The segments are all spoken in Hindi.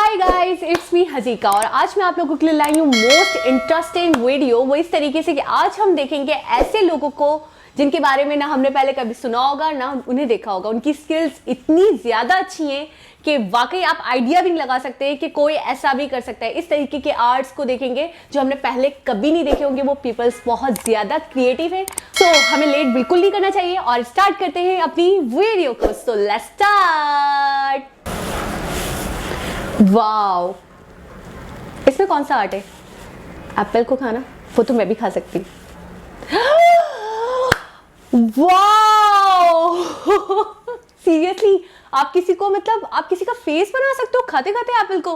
हाय गाइस, इट्स मी हजीका और आज मैं आप लोगों के लिए लाई हूँ मोस्ट इंटरेस्टिंग वीडियो। वो इस तरीके से कि आज हम देखेंगे ऐसे लोगों को जिनके बारे में ना हमने पहले कभी सुना होगा ना उन्हें देखा होगा। उनकी स्किल्स इतनी ज़्यादा अच्छी हैं कि वाकई आप आइडिया भी नहीं लगा सकते कि कोई ऐसा भी कर सकता है। इस तरीके के आर्ट्स को देखेंगे जो हमने पहले कभी नहीं देखे होंगे। वो पीपल्स बहुत ज़्यादा क्रिएटिव है। सो हमें लेट बिल्कुल नहीं करना चाहिए और स्टार्ट करते हैं अपनी वीडियो को। So let's start. वाओ, इसमें कौन सा आर्ट है? एप्पल को खाना, वो तो मैं भी खा सकती हूँ। वाओ सीरियसली, आप किसी को आप किसी का फेस बना सकते हो खाते खाते एप्पल को।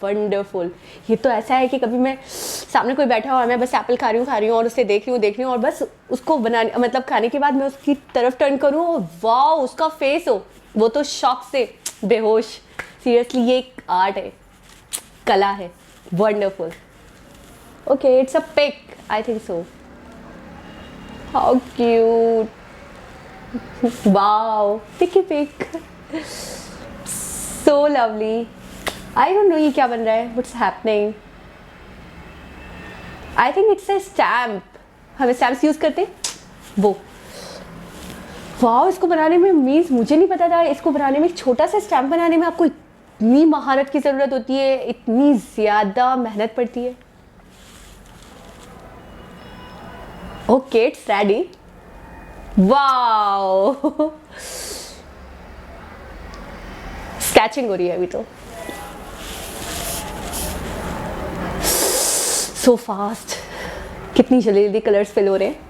वंडरफुल। ये तो ऐसा है कि कभी मैं सामने कोई बैठा हुआ, मैं बस एप्पल खा रही हूँ और उसे देख रही हूँ और बस उसको बनाने खाने के बाद मैं उसकी तरफ टर्न करूँ और वाओ उसका फेस हो, वो तो शॉक से बेहोश। सीरियसली ये एक आर्ट है, कला है। Wonderful. Okay, it's a pic, I think so. How cute. Wow, picky pic, so lovely. I don't know ये क्या बन रहा है, what's happening. I think it's a stamp. हम स्टैम्प्स यूज करते हैं वो। वाओ, इसको बनाने में मीन्स मुझे नहीं पता था, इसको बनाने में एक छोटा सा स्टैम्प बनाने में आपको इतनी महारत की ज़रूरत होती है, इतनी ज़्यादा मेहनत पड़ती है। Okay, it's ready. Wow sketching हो रही है अभी तो। सो फास्ट, कितनी जल्दी जल्दी कलर्स फिल हो रहे हैं।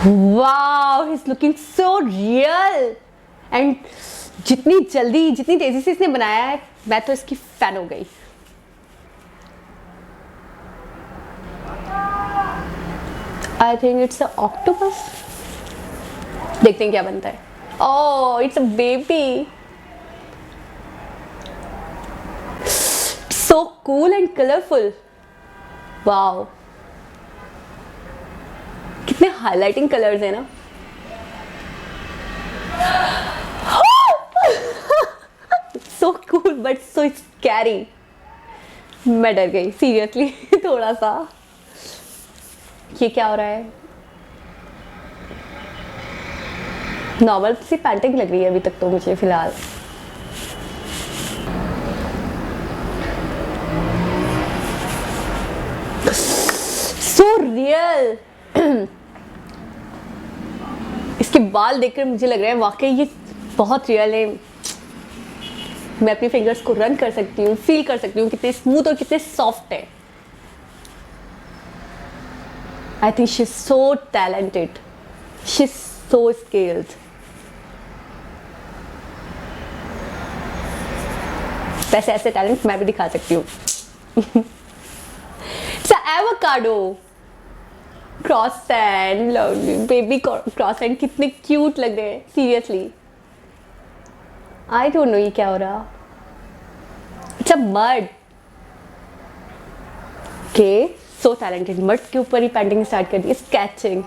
Wow, he's looking so real and जितनी जल्दी जितनी तेजी से इसने बनाया है, मैं तो इसकी फैन हो गई। I think it's a octopus। देखते हैं क्या बनता है। Oh, it's a baby। So cool and colorful। Wow। कितने हाइलाइटिंग कलर्स है ना। So cool but so scary. मैं डर गई सीरियसली थोड़ा सा। ये क्या हो रहा है? नॉर्मल सी पेंटिंग लग रही है अभी तक तो मुझे फिलहाल। So real. इसके बाल देखकर मुझे लग रहा है वाकई ये बहुत रियल है। मैं अपनी फिंगर्स को रन कर सकती हूँ, फील कर सकती हूँ कितने स्मूथ और कितने सॉफ्ट है। I think she is so talented, she is so skilled. वैसे ऐसे टैलेंट मैं भी दिखा सकती हूँ। एवोकाडो क्रॉससेंड, बेबी क्रॉससेंड कितने क्यूट लग रहे हैं सीरियसली। आई डोंट नो ये क्या हो रहा। It's a mud. Okay, so talented. Mud के ऊपर ही पेंटिंग स्टार्ट कर दी, स्केचिंग।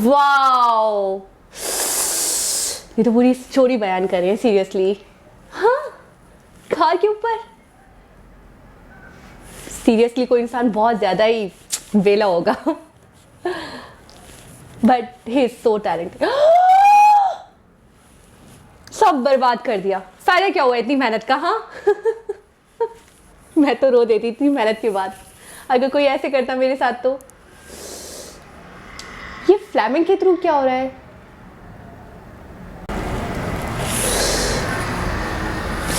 वाओ, ये तो पूरी स्टोरी बयान कर रहे हैं सीरियसली। हाँ, कार के ऊपर सीरियसली कोई इंसान बहुत ज्यादा ही वेला होगा। But he is so talented. सब बर्बाद कर दिया। फायदा क्या हुआ इतनी मेहनत का? हाँ मैं तो रो देती इतनी मेहनत के बाद अगर कोई ऐसे करता मेरे साथ तो। ये फ्लैमिंग के थ्रू क्या हो रहा है?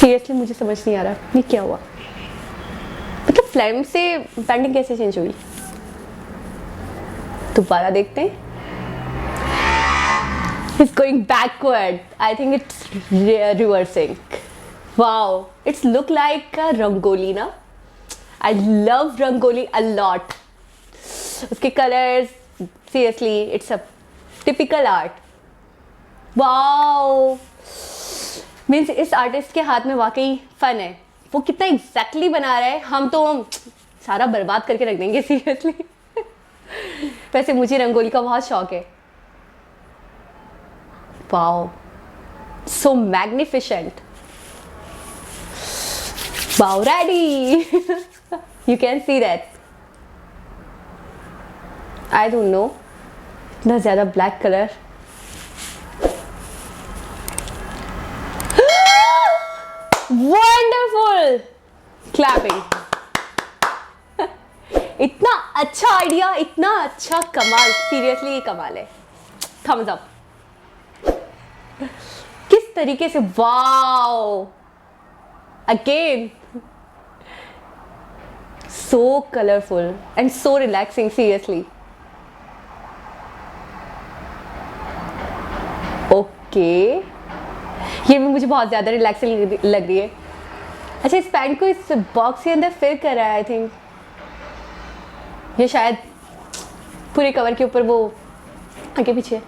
सीरियसली मुझे समझ नहीं आ रहा ये क्या हुआ। मतलब फ्लैम से पेंटिंग कैसे चेंज हुई? दोबारा देखते हैं। It's going backward. I think it's reversing. Wow, it's look like a rangoli ना। I love rangoli a lot. उसके colors, seriously, it's a typical art. Wow, means इस आर्टिस्ट के हाथ में वाकई फन है। वो कितना एग्जैक्टली बना रहा है, हम तो सारा बर्बाद करके रख देंगे सीरियसली। वैसे मुझे रंगोली का बहुत शौक है। Wow, so magnificent. Wow, ready. You can see that. I don't know, इतना ज़्यादा black color. Wonderful. Clapping. इतना अच्छा आइडिया, इतना अच्छा कमाल, सीरियसली ये कमाल है. Thumbs up. किस तरीके से, wow, again so colourful and so relaxing, seriously. Okay, ये भी मुझे बहुत ज़्यादा रिलैक्सिंग लग रही है. अच्छा, इस पैंट को इस बॉक्स के अंदर फिर कर रहा है, आई थिंक. ये शायद पूरे कवर के ऊपर वो आगे पीछे.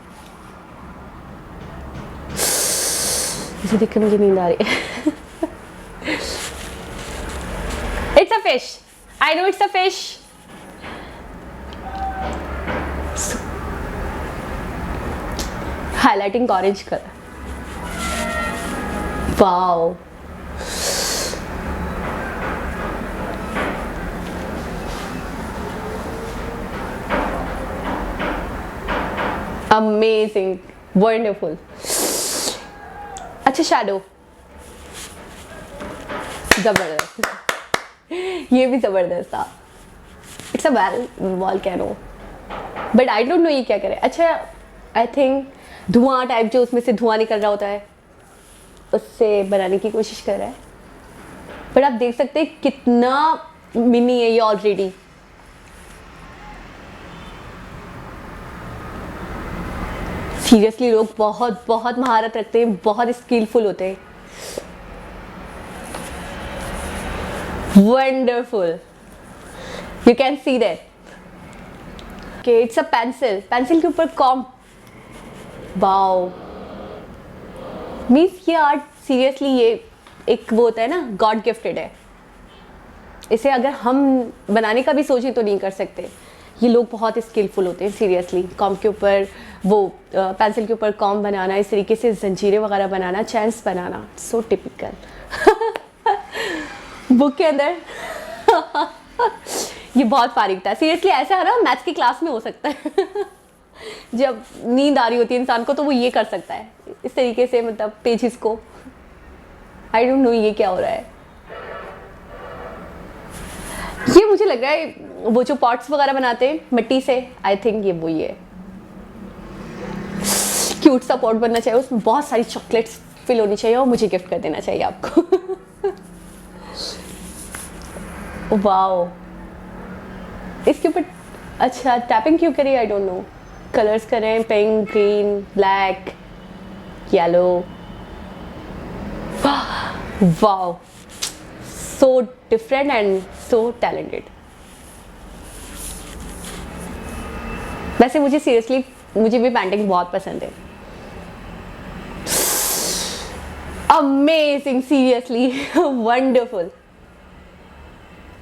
इसे देख कर मुझे नींद आ रही है. It's a fish. I know it's a fish. Highlighting orange colour. Wow, amazing, wonderful. अच्छा, शैडो जबरदस्त. ये भी जबरदस्त था. It's a volcano, but I don't know ये क्या करे. अच्छा, आई थिंक धुआं टाइप, जो उसमें से धुआं निकल रहा होता है, उससे बनाने की कोशिश कर रहा है. बट आप देख सकते हैं कितना मिनी है ये ऑलरेडी. सीरियसली लोग बहुत बहुत महारत रखते हैं, बहुत स्किलफुल होते हैं. Wonderful. You can see that. Okay, it's a pencil. Pencil के ऊपर कॉम्प. वाओ, मीन्स ये आर्ट सीरियसली ये एक वो होता है ना, गॉड गिफ्टेड है. इसे अगर हम बनाने का भी सोचें तो नहीं कर सकते. ये लोग बहुत स्किलफुल होते हैं, सीरियसली. कॉम्प के ऊपर वो पेंसिल के ऊपर कॉम्प बनाना, इस तरीके से जंजीरें वगैरह बनाना, चैन्स बनाना, सो टिपिकल. बुक के अंदर ये बहुत फारिग था, सीरियसली. ऐसा है ना, मैथ्स की क्लास में हो सकता है. जब नींद आ रही होती है इंसान को तो वो ये कर सकता है इस तरीके से, मतलब पेजेस को. आई डोंट नो ये क्या हो रहा है. ये मुझे लग रहा है वो जो पॉट्स वगैरह बनाते हैं मिट्टी से, आई थिंक ये वही है. क्यूट सा पॉट बनना चाहिए, उसमें बहुत सारी चॉकलेट्स फिल होनी चाहिए और मुझे गिफ्ट कर देना चाहिए आपको. वाओ, इसके ऊपर अच्छा टैपिंग क्यों करी, आई डोंट नो. कलर्स करें, pink, green, black, yellow. Wow, so different and so talented. वैसे मुझे सीरियसली, मुझे भी पेंटिंग बहुत पसंद है. Amazing, seriously wonderful.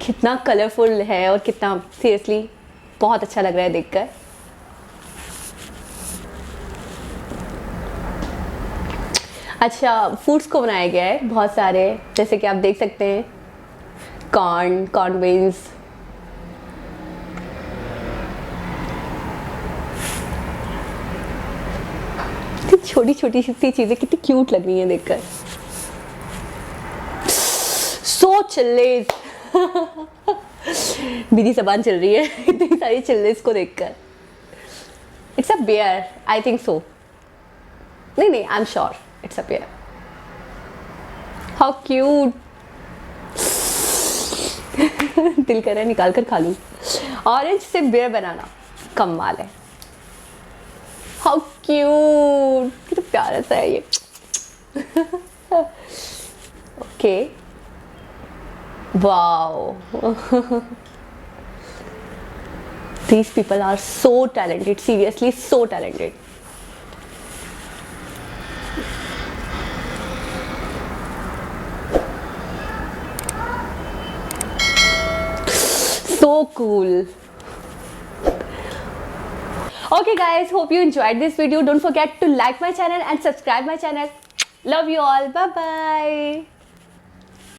कितना कलरफुल है और कितना सीरियसली बहुत अच्छा लग रहा है देखकर. अच्छा, फूड्स को बनाया गया है बहुत सारे, जैसे कि आप देख सकते हैं कॉर्न बीन्स. छोटी छोटी सी चीजें कितनी क्यूट लग रही हैं देखकर. सो चिल्लेज. मेरी जबान चल रही है इतनी सारी चिल्लेज को देखकर. It's a bear, I think so. नहीं, I am sure it's a bear. How cute. दिल कर रहा है निकाल कर खा लूं. ऑरेंज से बेयर बनाना कमाल है. हाउ क्यूट, कितना प्यारा सा है ये. Okay, wow. These people are so talented, seriously so talented. So cool. Okay guys, hope you enjoyed this video. Don't forget to like my channel and subscribe my channel. Love you all. Bye bye.